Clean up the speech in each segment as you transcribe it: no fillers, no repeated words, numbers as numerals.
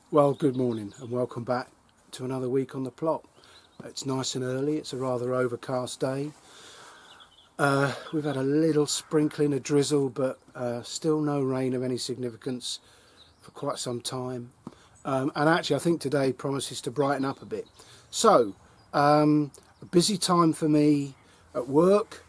Well, good morning and welcome back to another week on the plot. It's nice and early, it's a rather overcast day. We've had a little sprinkling of drizzle, but still no rain of any significance for quite some time. And actually I think today promises to brighten up a bit. So, a busy time for me at work.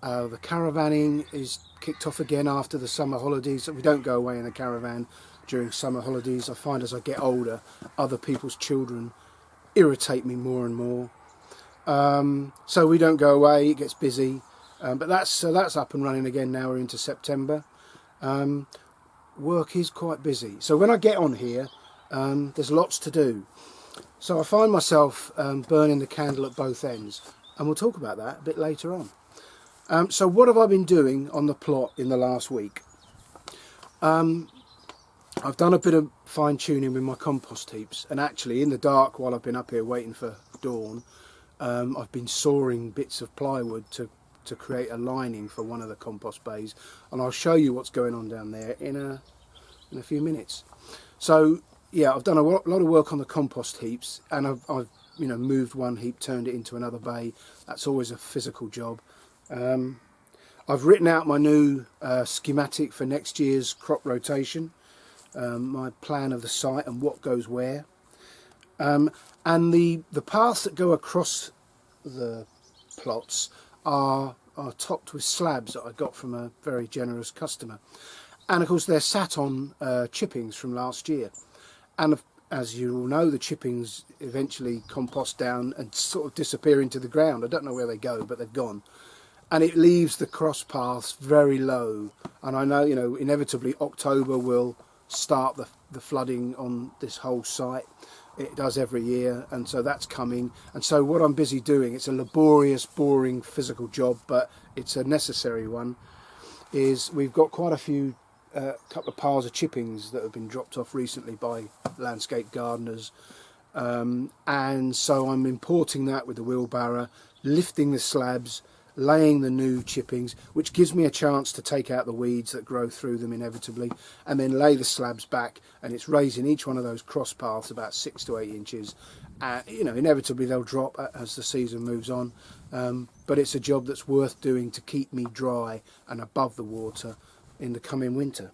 The caravanning is kicked off again after the summer holidays. We don't go away in a caravan during summer holidays. I find as I get older, other people's children irritate me more and more. So we don't go away, it gets busy. But that's up and running again now. We're into September. Work is quite busy. So when I get on here, there's lots to do. So I find myself burning the candle at both ends. And we'll talk about that a bit later on. So what have I been doing on the plot in the last week? I've done a bit of fine tuning with my compost heaps, and actually in the dark while I've been up here waiting for dawn, I've been sawing bits of plywood to create a lining for one of the compost bays, and I'll show you what's going on down there in a few minutes. So yeah, I've done a lot of work on the compost heaps, and I've moved one heap, turned it into another bay. That's always a physical job. I've written out my new schematic for next year's crop rotation. My plan of the site and what goes where, and the paths that go across the plots are topped with slabs that I got from a very generous customer, and of course they're sat on chippings from last year, and as you all know, the chippings eventually compost down and sort of disappear into the ground. I don't know where they go, but they've gone, and it leaves the cross paths very low. And I know, inevitably October will start the flooding on this whole site. It does every year, and so that's coming. And so what I'm busy doing, it's a laborious, boring physical job, but it's a necessary one, is we've got quite a few couple of piles of chippings that have been dropped off recently by landscape gardeners, and so I'm importing that with the wheelbarrow, lifting the slabs, laying the new chippings, which gives me a chance to take out the weeds that grow through them inevitably, and then lay the slabs back, and it's raising each one of those cross paths about 6 to 8 inches. Inevitably they'll drop as the season moves on, but it's a job that's worth doing to keep me dry and above the water in the coming winter.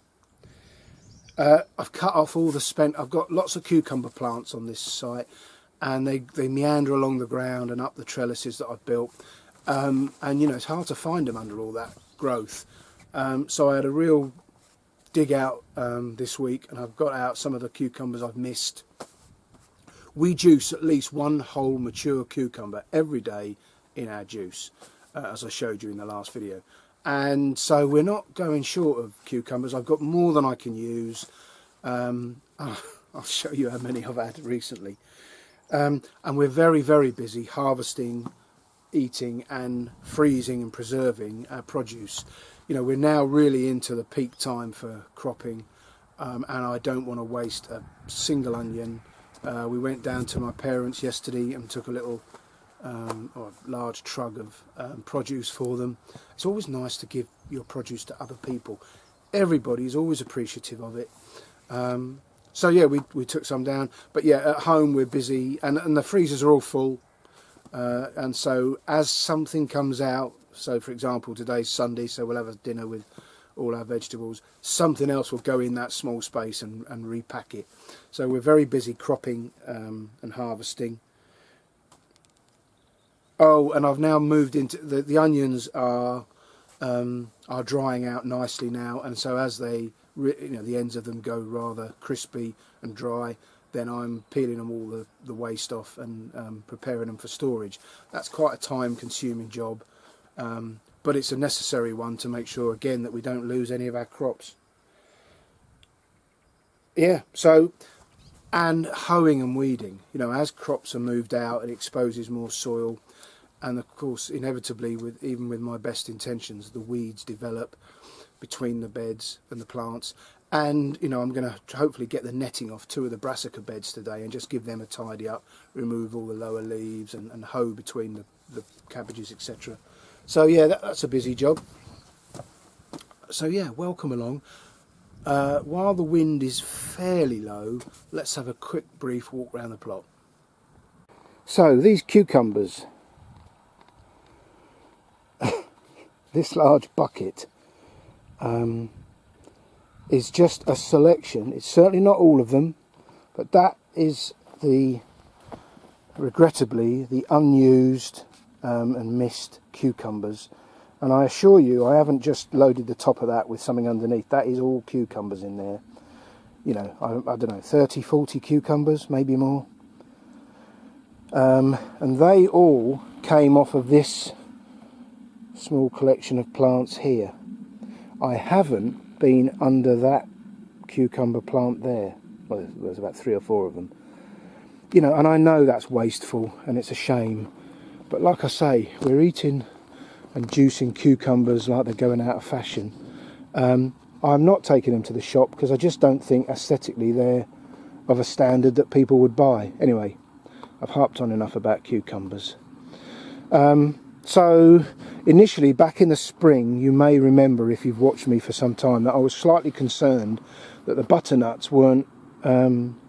I've cut off all the I've got lots of cucumber plants on this site, and they meander along the ground and up the trellises that I've built. And it's hard to find them under all that growth, so I had a real dig out this week, and I've got out some of the cucumbers I've missed. We juice at least one whole mature cucumber every day in our juice, as I showed you in the last video, and so we're not going short of cucumbers. I've got more than I can use. I'll show you how many I've had recently, and we're very, very busy harvesting, eating and freezing and preserving our produce. We're now really into the peak time for cropping, and I don't want to waste a single onion. We went down to my parents yesterday and took a little or a large trug of produce for them. It's always nice to give your produce to other people. Everybody is always appreciative of it. So yeah, we took some down, but yeah, at home we're busy, and the freezers are all full. And so as something comes out, so for example today's Sunday, so we'll have a dinner with all our vegetables, something else will go in that small space and repack it. So we're very busy cropping and harvesting. Oh, and I've now moved into the onions are drying out nicely now, and so as they the ends of them go rather crispy and dry, then I'm peeling them all the waste off and preparing them for storage. That's quite a time consuming job, but it's a necessary one to make sure again that we don't lose any of our crops. Yeah, so, and hoeing and weeding, as crops are moved out it exposes more soil, and of course inevitably even with my best intentions the weeds develop between the beds and the plants. And I'm going to hopefully get the netting off 2 of the brassica beds today and just give them a tidy up, remove all the lower leaves and hoe between the cabbages, etc. So yeah, that's a busy job. So yeah, welcome along. while the wind is fairly low, let's have a quick brief walk around the plot. So these cucumbers, this large bucket, is just a selection. It's certainly not all of them, but that is regrettably the unused and missed cucumbers. And I assure you, I haven't just loaded the top of that with something underneath. That is all cucumbers in there. You know, I don't know, 30, 40 cucumbers, maybe more. And they all came off of this small collection of plants here. I haven't been under that cucumber plant there. Well, there's about 3 or 4 of them. You know, and I know that's wasteful and it's a shame. But like I say, we're eating and juicing cucumbers like they're going out of fashion. I'm not taking them to the shop because I just don't think aesthetically they're of a standard that people would buy. Anyway, I've harped on enough about cucumbers. So initially back in the spring, you may remember if you've watched me for some time that I was slightly concerned that the butternuts weren't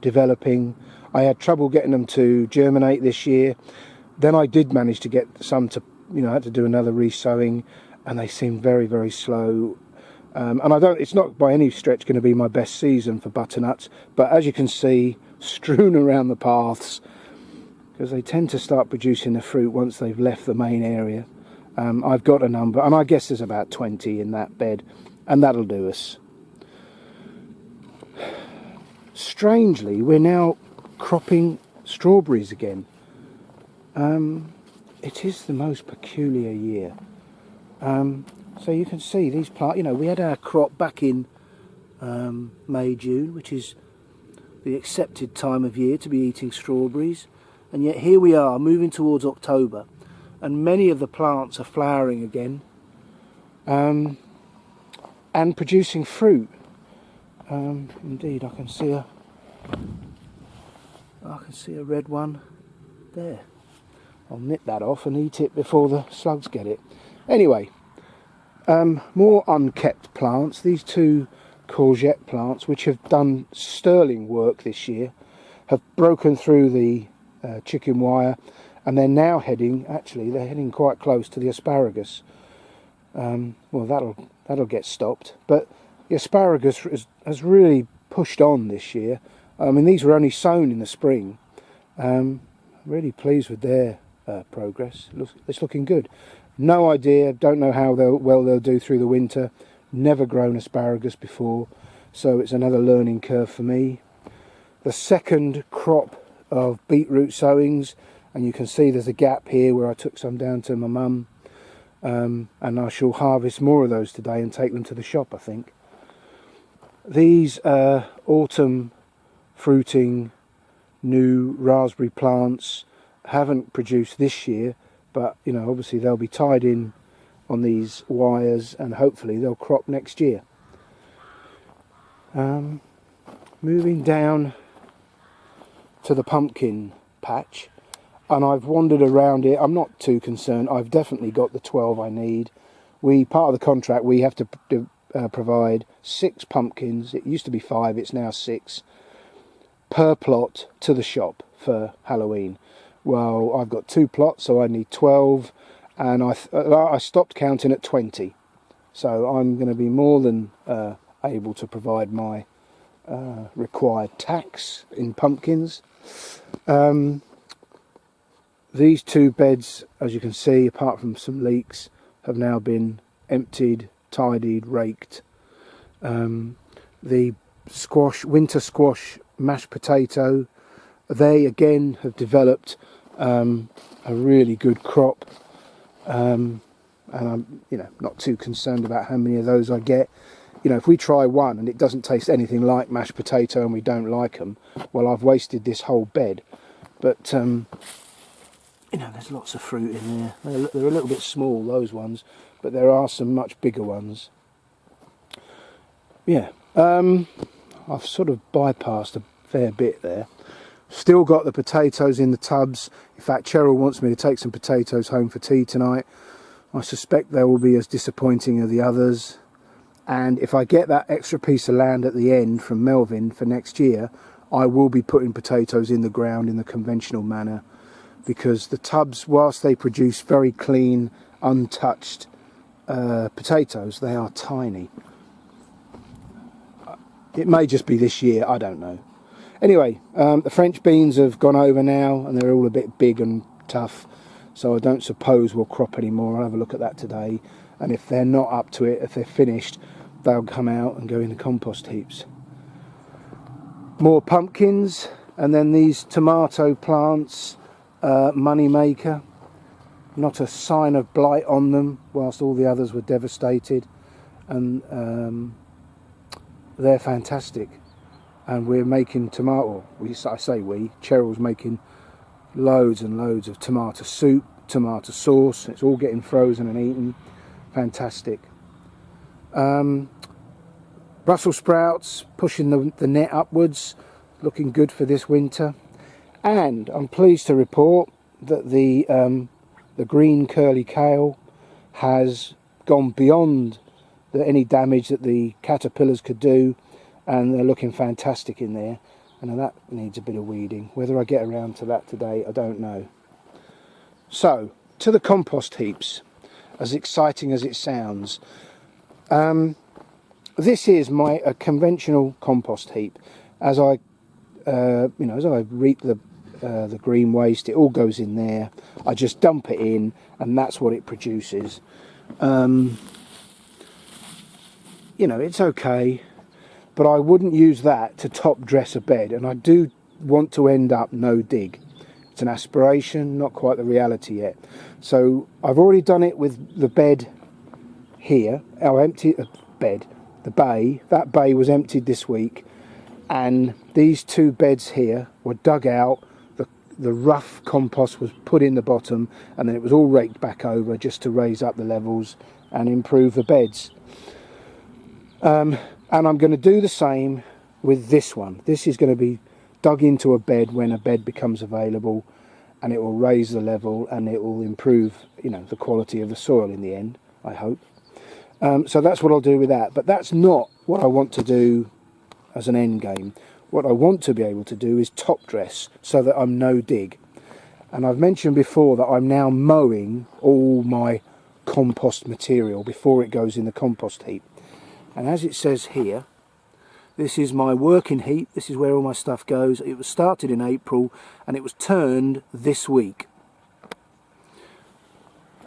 developing. I had trouble getting them to germinate this year. Then I did manage to get some to, you know, I had to do another resowing, and they seemed very, very slow. And it's not by any stretch going to be my best season for butternuts, but as you can see, strewn around the paths, because they tend to start producing the fruit once they've left the main area. I've got a number, and I guess there's about 20 in that bed, and that'll do us. Strangely, we're now cropping strawberries again. It is the most peculiar year. So you can see these plants, you know, we had our crop back in May, June, which is the accepted time of year to be eating strawberries. And yet here we are moving towards October, and many of the plants are flowering again and producing fruit. Indeed, I can see a red one there. I'll nip that off and eat it before the slugs get it. Anyway, more unkept plants. These 2 courgette plants, which have done sterling work this year, have broken through the chicken wire, and they're now heading quite close to the asparagus. Well, that'll get stopped, but the asparagus has really pushed on this year. I mean, these were only sown in the spring. Really pleased with their progress. It's looking good. No idea, don't know how well they'll do through the winter. Never grown asparagus before, so it's another learning curve for me. The second crop of beetroot sowings, and you can see there's a gap here where I took some down to my mum, and I shall harvest more of those today and take them to the shop, I think. These autumn fruiting new raspberry plants haven't produced this year, but you know, obviously they'll be tied in on these wires and hopefully they'll crop next year. Moving down to the pumpkin patch, and I've wandered around it. I'm not too concerned. I've definitely got the 12 I need. Part of the contract, we have to provide 6 pumpkins. It used to be 5, it's now 6 per plot to the shop for Halloween. Well, I've got 2 plots, so I need 12, and I stopped counting at 20. So I'm going to be more than able to provide my required tax in pumpkins. These 2 beds, as you can see, apart from some leaks, have now been emptied, tidied, raked. The winter squash mashed potato, they again have developed a really good crop, and I'm not too concerned about how many of those I get. You know, if we try one and it doesn't taste anything like mashed potato and we don't like them, well, I've wasted this whole bed. But there's lots of fruit in there. They're a little bit small, those ones, but there are some much bigger ones. Yeah, I've sort of bypassed a fair bit there. Still got the potatoes in the tubs. In fact, Cheryl wants me to take some potatoes home for tea tonight. I suspect they will be as disappointing as the others. And if I get that extra piece of land at the end from Melvin for next year, I will be putting potatoes in the ground in the conventional manner, because the tubs, whilst they produce very clean, untouched potatoes, they are tiny. It may just be this year, I don't know. Anyway, the French beans have gone over now, and they're all a bit big and tough, so I don't suppose we'll crop anymore. I'll have a look at that today, and if they're not up to it, if they're finished, they'll come out and go in the compost heaps. More pumpkins, and then these tomato plants, money maker. Not a sign of blight on them, whilst all the others were devastated, and they're fantastic. And we're making tomato, Cheryl's making loads and loads of tomato soup, tomato sauce. It's all getting frozen and eaten. Fantastic. Brussels sprouts, pushing the net upwards, looking good for this winter. And I'm pleased to report that the green curly kale has gone beyond any damage that the caterpillars could do, and they're looking fantastic in there. And that needs a bit of weeding. Whether I get around to that today, I don't know. So, to the compost heaps, as exciting as it sounds. This is my conventional compost heap. As I reap the green waste, it all goes in there. I just dump it in, and that's what it produces. It's okay, but I wouldn't use that to top dress a bed, and I do want to end up no dig. It's an aspiration, not quite the reality yet. So I've already done it with the bed here. I'll empty the bed. The bay, that bay was emptied this week, and these two beds here were dug out, the rough compost was put in the bottom, and then it was all raked back over just to raise up the levels and improve the beds. And I'm going to do the same with this one. This is going to be dug into a bed when a bed becomes available, and it will raise the level, and it will improve the quality of the soil in the end, I hope. So that's what I'll do with that. But that's not what I want to do as an end game. What I want to be able to do is top dress so that I'm no dig. And I've mentioned before that I'm now mowing all my compost material before it goes in the compost heap. And as it says here, this is my working heap. This is where all my stuff goes. It was started in April, and it was turned this week.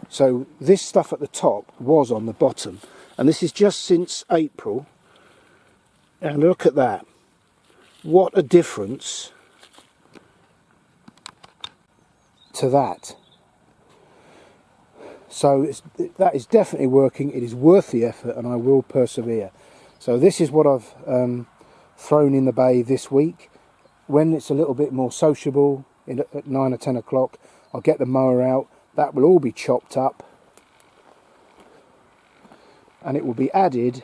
So this stuff at the top was on the bottom, and this is just since April. And look at that. What a difference to that. So that is definitely working. It is worth the effort, and I will persevere. So this is what I've thrown in the bay this week. When it's a little bit more sociable, at 9 or 10 o'clock, I'll get the mower out. That will all be chopped up, and it will be added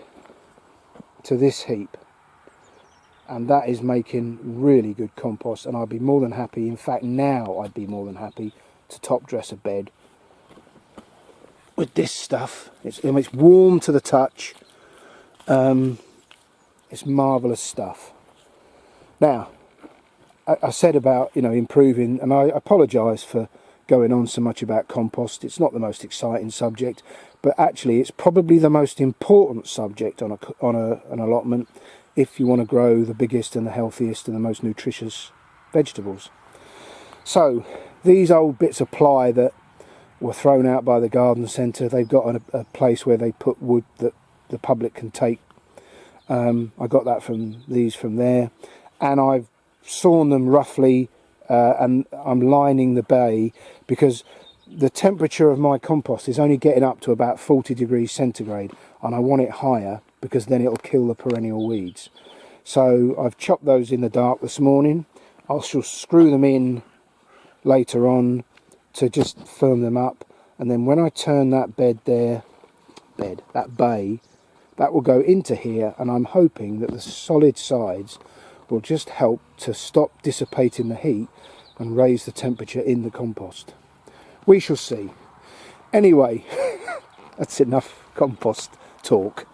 to this heap, and that is making really good compost, and I'd be more than happy. In fact, now I'd be more than happy to top dress a bed with this stuff. It's warm to the touch. It's marvellous stuff. Now, I said about improving, and I apologise for going on so much about compost. It's not the most exciting subject, but actually it's probably the most important subject on an allotment if you want to grow the biggest and the healthiest and the most nutritious vegetables. So these old bits of ply that were thrown out by the garden centre, they've got a place where they put wood that the public can take. I got that from there, and I've sawn them roughly, and I'm lining the bay because the temperature of my compost is only getting up to about 40 degrees centigrade, and I want it higher because then it'll kill the perennial weeds. So I've chopped those in the dark this morning. I shall screw them in later on to just firm them up, and then when I turn that that bay, that will go into here, and I'm hoping that the solid sides will just help to stop dissipating the heat and raise the temperature in the compost. We shall see. Anyway, that's enough compost talk.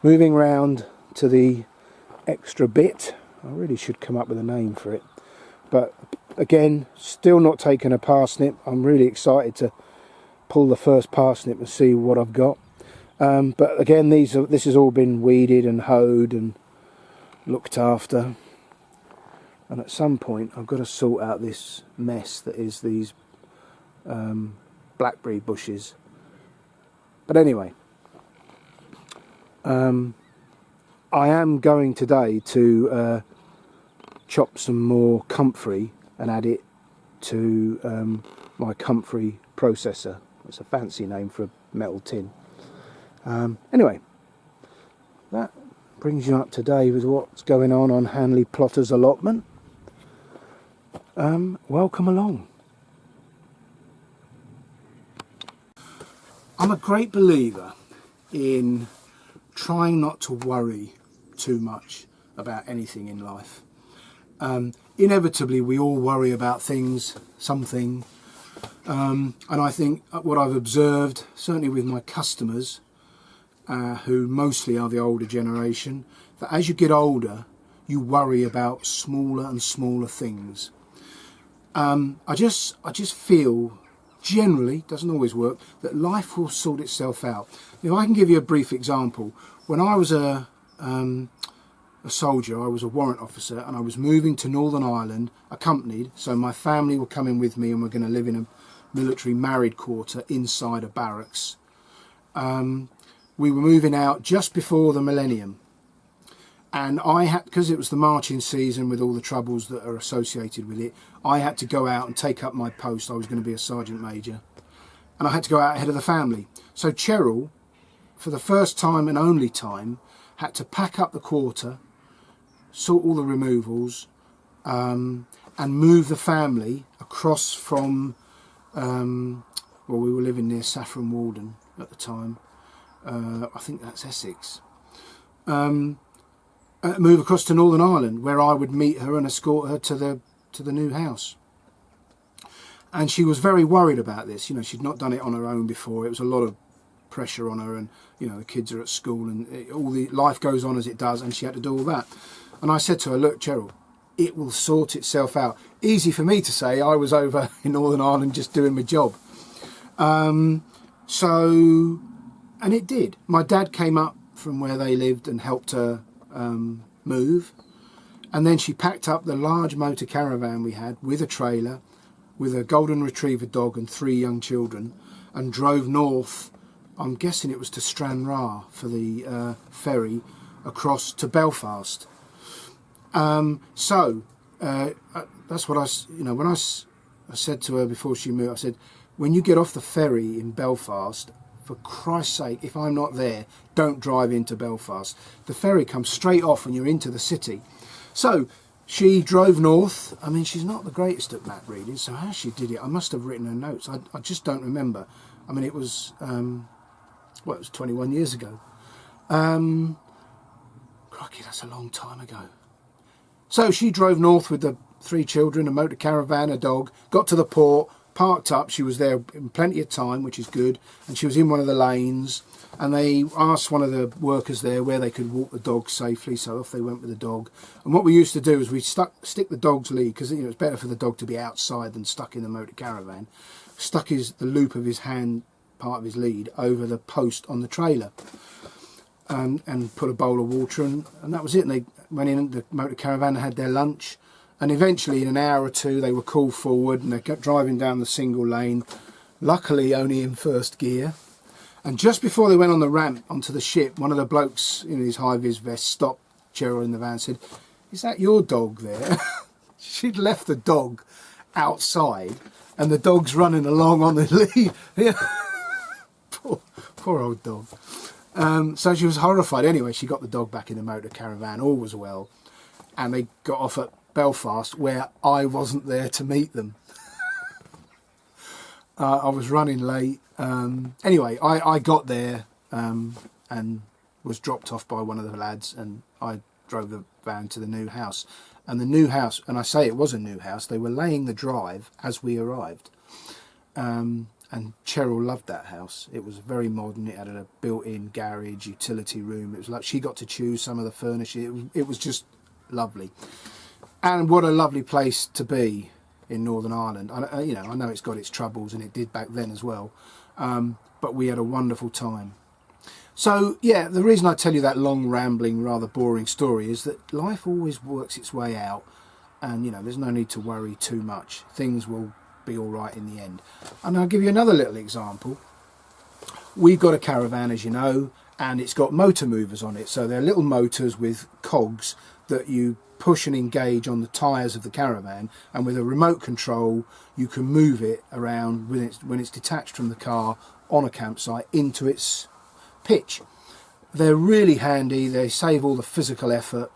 Moving round to the extra bit. I really should come up with a name for it. But again, still not taken a parsnip. I'm really excited to pull the first parsnip and see what I've got. But again, this has all been weeded and hoed and looked after. And at some point, I've got to sort out this mess that is these blackberry bushes. But anyway, I am going today to chop some more comfrey and add it to my comfrey processor. It's a fancy name for a metal tin. Anyway, that brings you up to date with what's going on Hanley Plotter's allotment. Welcome along. I'm a great believer in trying not to worry too much about anything in life. Inevitably we all worry about something, and I think what I've observed, certainly with my customers, who mostly are the older generation, that as you get older you worry about smaller and smaller things. I just feel, generally, doesn't always work, that life will sort itself out. If I can give you a brief example, when I was a soldier, I was a warrant officer, and I was moving to Northern Ireland, accompanied, so my family were coming with me and we're going to live in a military married quarter inside a barracks. We were moving out just before the millennium, and I had, because it was the marching season with all the troubles that are associated with it, I had to go out and take up my post. I was going to be a sergeant major, and I had to go out ahead of the family. So Cheryl, for the first time and only time, had to pack up the quarter, sort all the removals, and move the family across from, well, we were living near Saffron Walden at the time. I think that's Essex. Move across to Northern Ireland, where I would meet her and escort her to the new house. And she was very worried about this. You know, she'd not done it on her own before. It was a lot of pressure on her, and you know, the kids are at school, and all the life goes on as it does, and she had to do all that. And I said to her, look, Cheryl, it will sort itself out. Easy for me to say. I was over in Northern Ireland just doing my job. And it did. My dad came up from where they lived and helped her move, and then she packed up the large motor caravan we had with a trailer, with a golden retriever dog and 3 young children, and drove north. I'm guessing it was to Stranraer for the ferry across to Belfast. That's what when I said to her before she moved, I said, when you get off the ferry in Belfast, for Christ's sake, if I'm not there, don't drive into Belfast. The ferry comes straight off and you're into the city. So she drove north. I mean, she's not the greatest at map reading, so how she did it, I must have written her notes. I just don't remember. I mean, it was, it was 21 years ago. Crikey, that's a long time ago. So she drove north with the 3 children, a motor caravan, a dog, got to the port, parked up. She was there in plenty of time, which is good, and she was in one of the lanes, and they asked one of the workers there where they could walk the dog safely, so off they went with the dog. And what we used to do is we stick the dog's lead, because it's better for the dog to be outside than stuck in the motor caravan, stuck the loop of his hand, part of his lead, over the post on the trailer, and put a bowl of water, and that was it. And they went in the motor caravan and had their lunch. And eventually, in an hour or two, they were called forward and they kept driving down the single lane, luckily only in first gear. And just before they went on the ramp onto the ship, one of the blokes in his high-vis vest stopped Cheryl in the van and said, "Is that your dog there?" She'd left the dog outside and the dog's running along on the lead. poor old dog. So she was horrified. Anyway, she got the dog back in the motor caravan, all was well. And they got off at Belfast, where I wasn't there to meet them. I was running late. Anyway, I got there and was dropped off by one of the lads, and I drove the van to the new house. And the new house, and I say it was a new house, they were laying the drive as we arrived. And and Cheryl loved that house. It was very modern. It had a built-in garage, utility room. It was like she got to choose some of the furniture. It was just lovely. And what a lovely place to be in Northern Ireland. I know it's got its troubles, and it did back then as well. But we had a wonderful time. So, yeah, the reason I tell you that long, rambling, rather boring story is that life always works its way out. And, there's no need to worry too much. Things will be all right in the end. And I'll give you another little example. We've got a caravan, as you know, and it's got motor movers on it. So they're little motors with cogs that you push and engage on the tyres of the caravan, and with a remote control you can move it around when it's detached from the car on a campsite into its pitch. They're really handy. They save all the physical effort,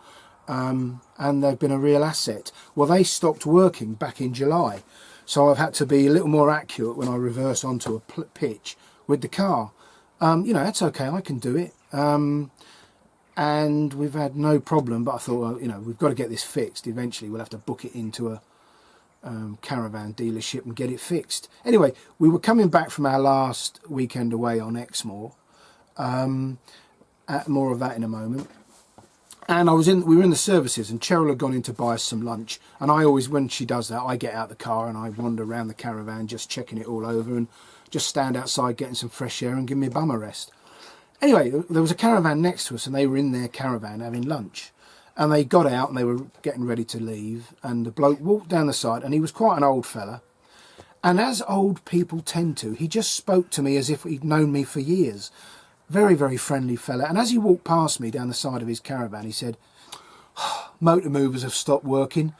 and they've been a real asset. Well, they stopped working back in July, so I've had to be a little more accurate when I reverse onto a pitch with the car. That's okay, I can do it. And we've had no problem, but I thought, well, we've got to get this fixed. Eventually we'll have to book it into a caravan dealership and get it fixed. Anyway, we were coming back from our last weekend away on Exmoor. More of that in a moment. And we were in the services, and Cheryl had gone in to buy us some lunch. And I always, when she does that, I get out the car and I wander around the caravan, just checking it all over, and just stand outside getting some fresh air and give me a bum a rest. Anyway, there was a caravan next to us, and they were in their caravan having lunch. And they got out and they were getting ready to leave, and the bloke walked down the side, and he was quite an old fella. And as old people tend to, he just spoke to me as if he'd known me for years. Very, very friendly fella. And as he walked past me down the side of his caravan, he said, motor movers have stopped working,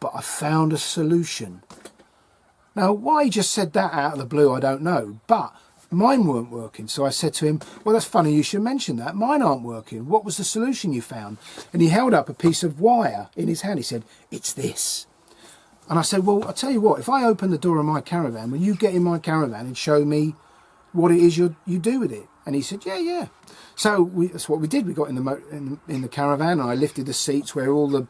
but I found a solution. Now, why he just said that out of the blue, I don't know, but mine weren't working. So I said to him, well, that's funny you should mention that. Mine aren't working. What was the solution you found? And he held up a piece of wire in his hand. He said, it's this. And I said, well, I'll tell you what, if I open the door of my caravan, will you get in my caravan and show me what it is you do with it? And he said, yeah. So that's what we did. We got in the caravan, and I lifted the seats where all the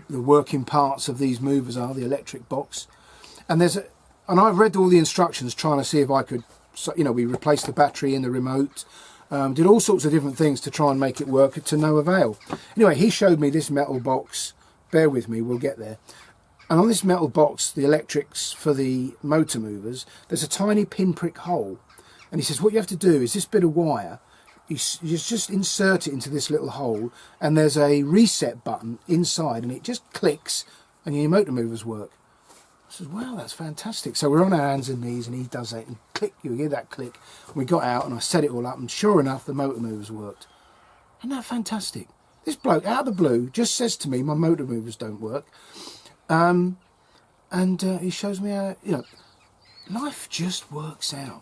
working parts of these movers are, the electric box. And I've read all the instructions trying to see if I could, we replaced the battery in the remote, did all sorts of different things to try and make it work, to no avail. Anyway, he showed me this metal box. Bear with me, we'll get there. And on this metal box, the electrics for the motor movers, there's a tiny pinprick hole. And he says, what you have to do is this bit of wire, you just insert it into this little hole, and there's a reset button inside, and it just clicks, and your motor movers work. I said, wow, that's fantastic. So we're on our hands and knees, and he does that, and click, you hear that click. We got out, and I set it all up, and sure enough, the motor movers worked. Isn't that fantastic? This bloke, out of the blue, just says to me, my motor movers don't work. And he shows me how, life just works out.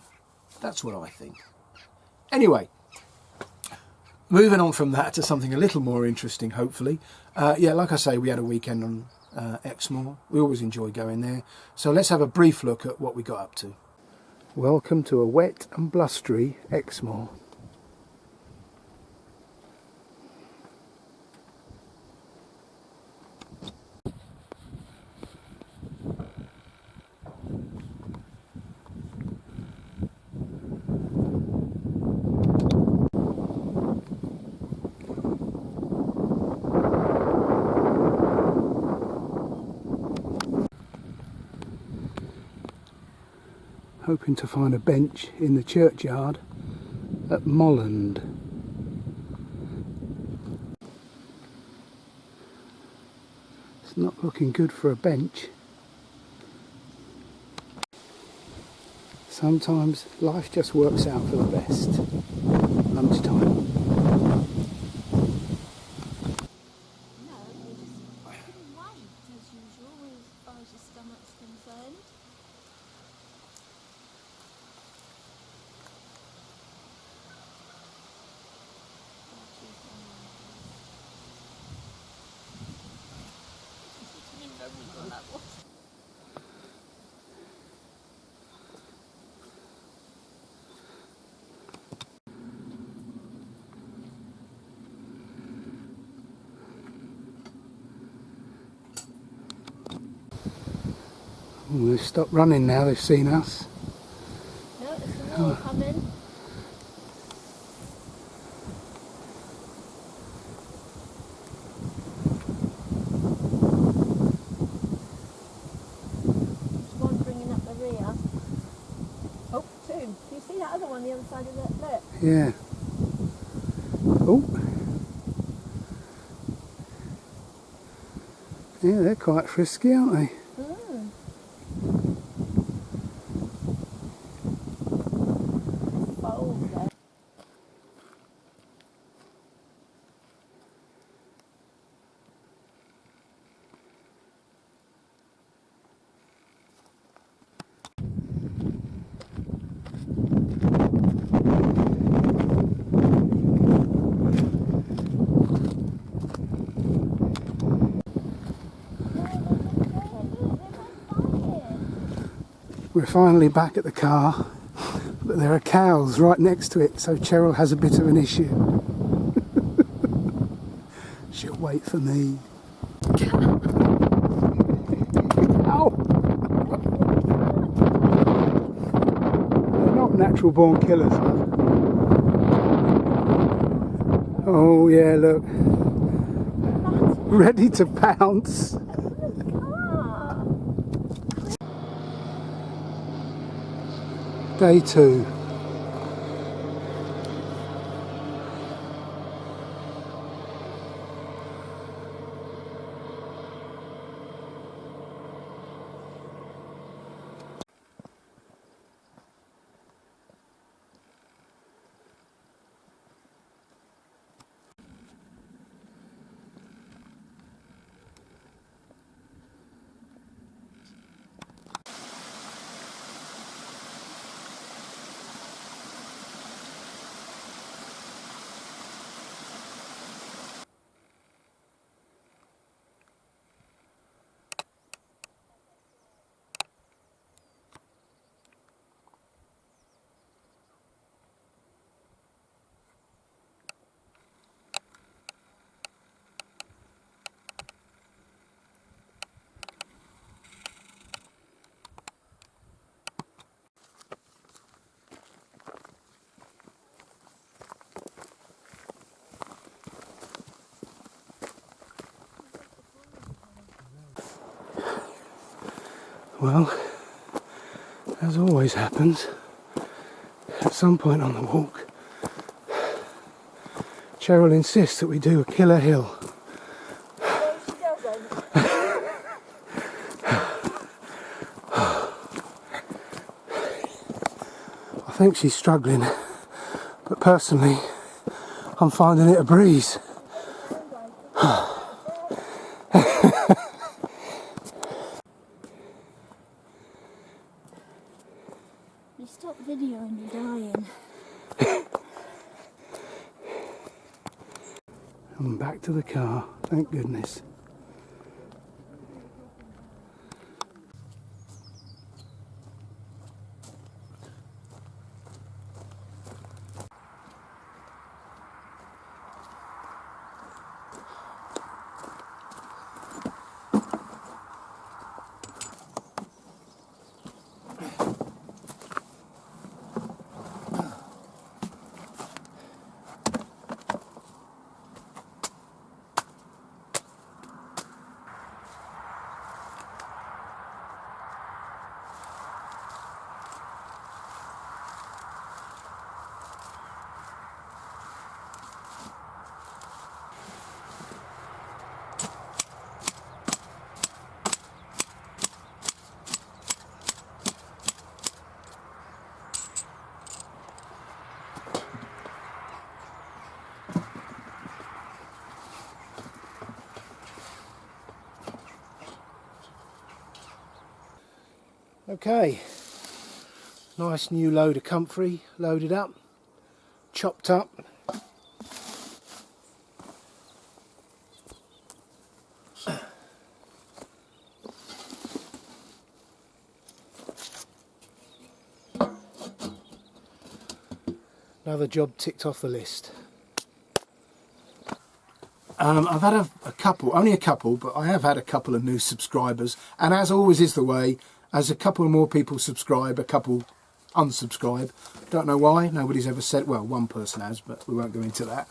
That's what I think. Anyway, moving on from that to something a little more interesting, hopefully. Like I say, we had a weekend on Exmoor. We always enjoy going there. So let's have a brief look at what we got up to. Welcome to a wet and blustery Exmoor. Hoping to find a bench in the churchyard at Molland. It's not looking good for a bench. Sometimes life just works out for the best. Lunchtime. They've stopped running now, they've seen us. more coming. There's one bringing up the rear. Oh, two. Do you see that other one the other side of that? Look. Yeah. Oh. Yeah, they're quite frisky, aren't they? Mm. Bold there. We're finally back at the car, but there are cows right next to it, so Cheryl has a bit of an issue. She'll wait for me. Ow! They're not natural born killers, though. Oh yeah, look. Ready to pounce. Day 2. Well, as always happens, at some point on the walk, Cheryl insists that we do a killer hill. No, she doesn't. I think she's struggling, but personally, I'm finding it a breeze. You stop videoing, you're dying. I'm back to the car, thank goodness. Okay, nice new load of comfrey loaded up, chopped up. Another job ticked off the list. I've had a couple, only a couple, but I have had a couple of new subscribers, and as always is the way, as a couple more people subscribe, a couple unsubscribe. Don't know why. Nobody's ever said. Well, one person has, but we won't go into that.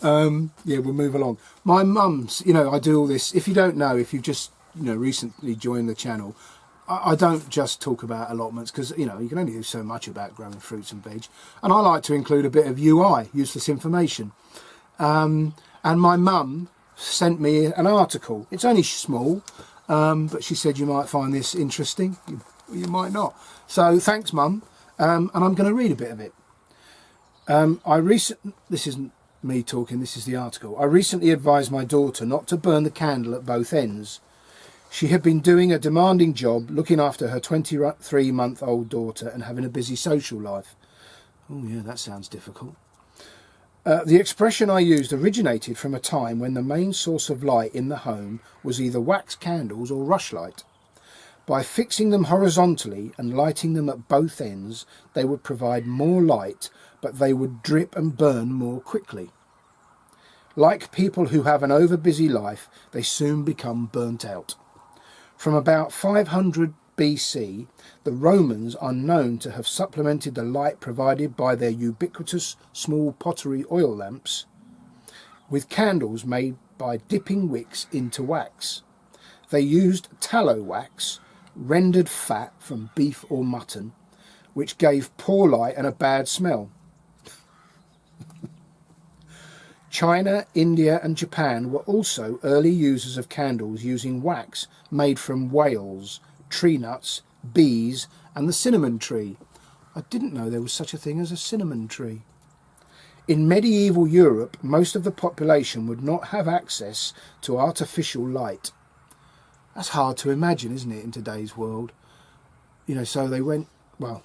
Yeah, we'll move along. My mum's, I do all this. If you don't know, if you've just, recently joined the channel, I don't just talk about allotments because, you can only do so much about growing fruits and veg. And I like to include a bit of UI, useless information. And my mum sent me an article. It's only small, but she said you might find this interesting. You might not. So thanks, Mum. And I'm going to read a bit of it. This isn't me talking, this is the article. I recently advised my daughter not to burn the candle at both ends. She had been doing a demanding job, looking after her 23-month-old daughter and having a busy social life. Oh yeah, that sounds difficult. The expression I used originated from a time when the main source of light in the home was either wax candles or rushlight. By fixing them horizontally and lighting them at both ends, they would provide more light, but they would drip and burn more quickly. Like people who have an overbusy life, they soon become burnt out. From about 500 BC, the Romans are known to have supplemented the light provided by their ubiquitous small pottery oil lamps with candles made by dipping wicks into wax. They used tallow wax, rendered fat from beef or mutton, which gave poor light and a bad smell. China, India and Japan were also early users of candles using wax made from whales, tree nuts, bees and the cinnamon tree. I didn't know there was such a thing as a cinnamon tree. In medieval Europe, most of the population would not have access to artificial light. That's hard to imagine, isn't it, in today's world? So they went, well,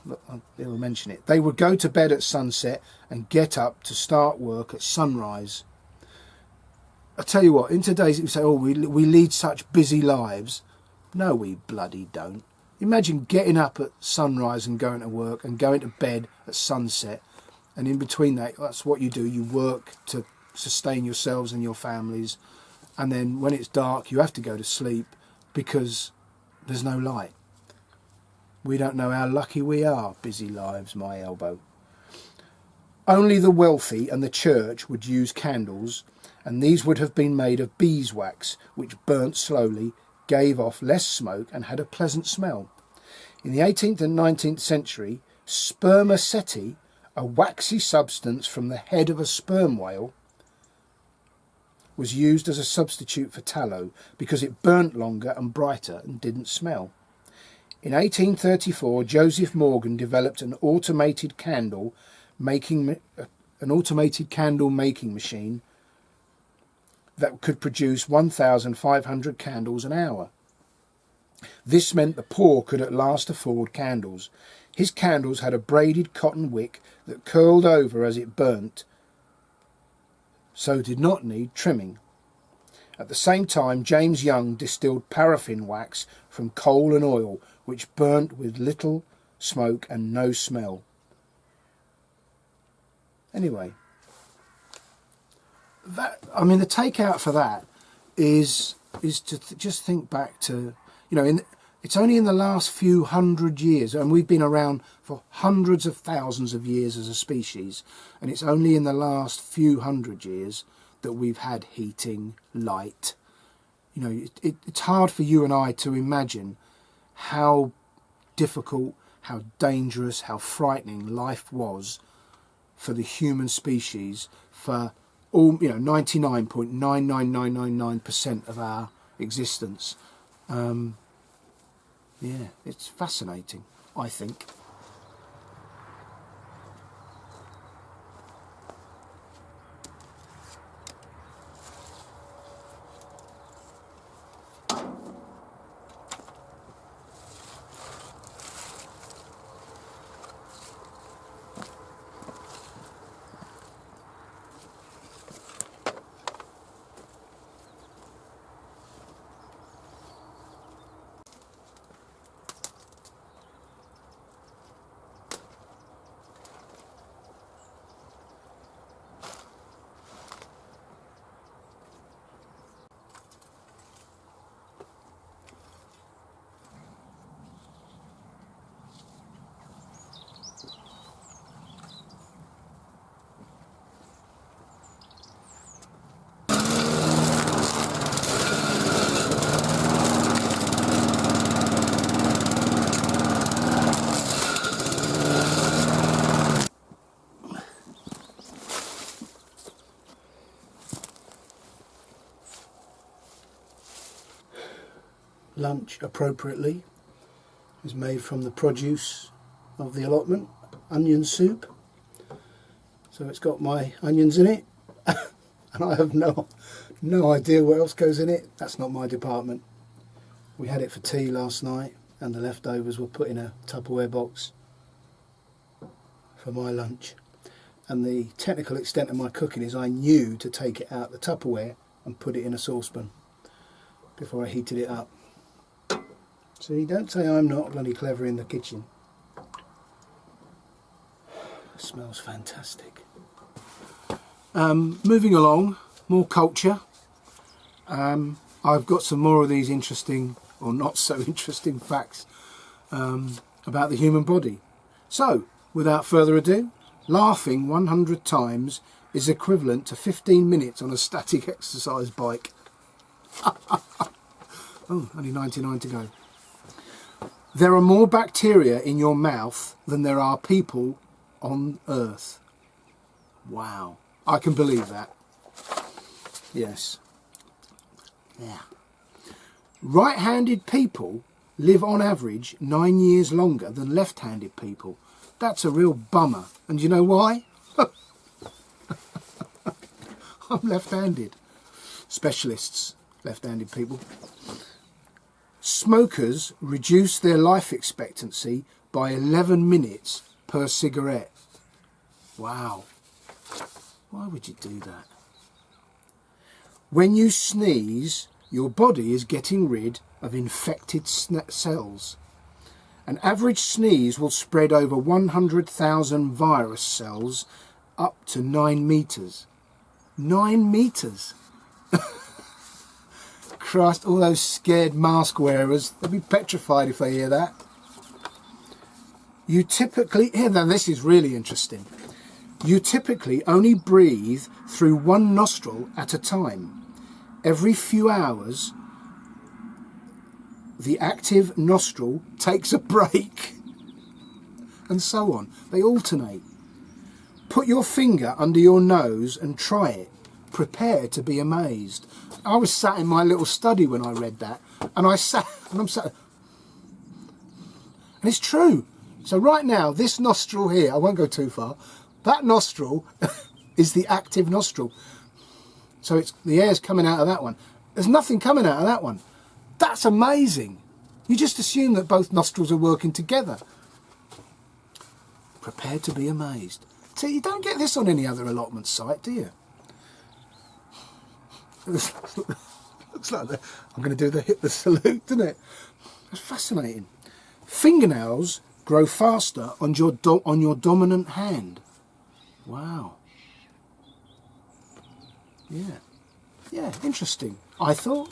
they'll mention it. They would go to bed at sunset and get up to start work at sunrise. I tell you what, in today's, we say, oh, we lead such busy lives. No, we bloody don't. Imagine getting up at sunrise and going to work and going to bed at sunset. And in between that, that's what you do. You work to sustain yourselves and your families. And then when it's dark, you have to go to sleep because there's no light. We don't know how lucky we are. Busy lives, my elbow. Only the wealthy and the church would use candles, and these would have been made of beeswax, which burnt slowly, gave off less smoke and had a pleasant smell. In the 18th and 19th century, spermaceti, a waxy substance from the head of a sperm whale, was used as a substitute for tallow because it burnt longer and brighter and didn't smell. In 1834, Joseph Morgan developed an automated candle making machine that could produce 1,500 candles an hour. This meant the poor could at last afford candles. His candles had a braided cotton wick that curled over as it burnt, so did not need trimming. At the same time, James Young distilled paraffin wax from coal and oil, which burnt with little smoke and no smell. Anyway, the takeout for that is to just think back to, it's only in the last few hundred years, and we've been around for hundreds of thousands of years as a species, and it's only in the last few hundred years that we've had heating, light. It's hard for you and I to imagine how difficult, how dangerous, how frightening life was for the human species for all, 99.99999% of our existence. Yeah, it's fascinating, I think. lunch appropriately is made from the produce of the allotment, onion soup. So it's got my onions in it, and I have no idea what else goes in it. That's not my department. We had it for tea last night, and the leftovers were put in a Tupperware box for my lunch. And the technical extent of my cooking is I knew to take it out the Tupperware and put it in a saucepan before I heated it up. See, don't say I'm not bloody clever in the kitchen. It smells fantastic. Moving along, more culture. I've got some more of these interesting or not so interesting facts about the human body. So, without further ado, laughing 100 times is equivalent to 15 minutes on a static exercise bike. Oh, only 99 to go. There are more bacteria in your mouth than there are people on Earth. Wow. I can believe that. Yes. Yeah. Right-handed people live on average 9 years longer than left-handed people. That's a real bummer. And you know why? I'm left-handed. Specialists, left-handed people. Smokers reduce their life expectancy by 11 minutes per cigarette. Wow. Why would you do that? When you sneeze, your body is getting rid of infected cells. An average sneeze will spread over 100,000 virus cells up to 9 metres. 9 metres? Christ, all those scared mask wearers, they'll be petrified if they hear that. You typically, here now this is really interesting. You typically only breathe through one nostril at a time. Every few hours, the active nostril takes a break, and so on. They alternate. Put your finger under your nose and try it. Prepare to be amazed. I was sat in my little study when I read that, and I'm sat, and it's true. So right now, this nostril here, I won't go too far, that nostril is the active nostril. So it's the air's coming out of that one. There's nothing coming out of that one. That's amazing. You just assume that both nostrils are working together. Prepare to be amazed. See, you don't get this on any other allotment site, do you? Looks like I'm going to do the hit the salute, doesn't it? That's fascinating. Fingernails grow faster on your dominant hand. Wow. Yeah, interesting. I thought.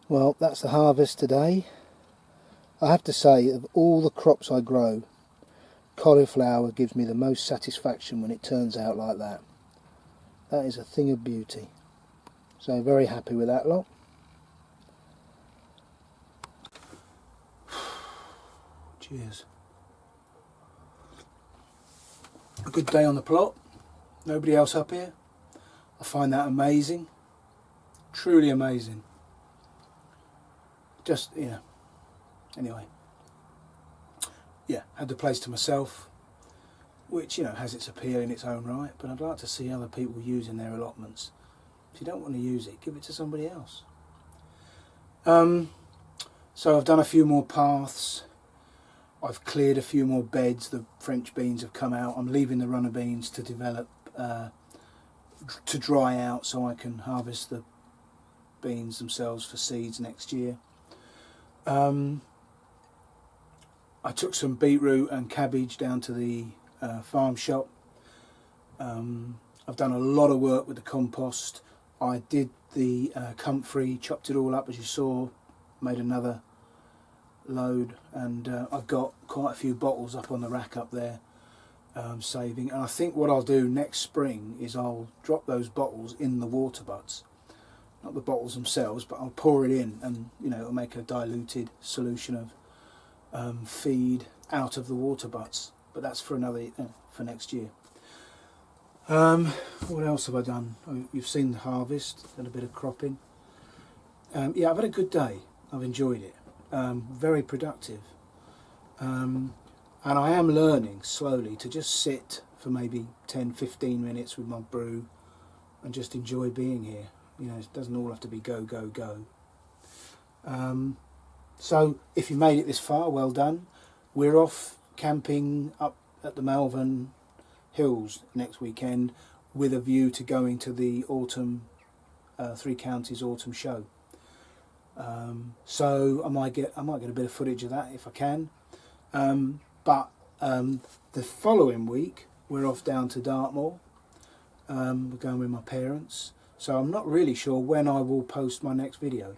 Well, that's the harvest today. I have to say, of all the crops I grow, cauliflower gives me the most satisfaction when it turns out like that. That is a thing of beauty. So very happy with that lot. Cheers. A good day on the plot. Nobody else up here. I find that amazing. Truly amazing. Just, you know, anyway. Yeah, had the place to myself, which, you know, has its appeal in its own right, but I'd like to see other people using their allotments. If you don't want to use it, give it to somebody else. So I've done a few more paths. I've cleared a few more beds. The French beans have come out. I'm leaving the runner beans to develop, to dry out, so I can harvest the beans themselves for seeds next year. I took some beetroot and cabbage down to the farm shop. I've done a lot of work with the compost. I did the comfrey, chopped it all up as you saw, made another load, and I've got quite a few bottles up on the rack up there, saving. And I think what I'll do next spring is I'll drop those bottles in the water butts, not the bottles themselves, but I'll pour it in, and you know, it'll make a diluted solution of feed out of the water butts. But that's for another for next year. What else have I done? You've seen the harvest and a bit of cropping. Yeah, I've had a good day. I've enjoyed it. Very productive. And I am learning slowly to just sit for maybe 10-15 minutes with my brew and just enjoy being here. You know, it doesn't all have to be go, go, go. So if you made it this far, well done. We're off camping up at the Malvern Hills next weekend with a view to going to the autumn, Three Counties autumn show. So I might get a bit of footage of that if I can. But the following week we're off down to Dartmoor. We're going with my parents. So I'm not really sure when I will post my next video.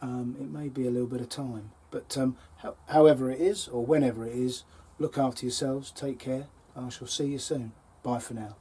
It may be a little bit of time. But however it is, or whenever it is, look after yourselves, take care. I shall see you soon. Bye for now.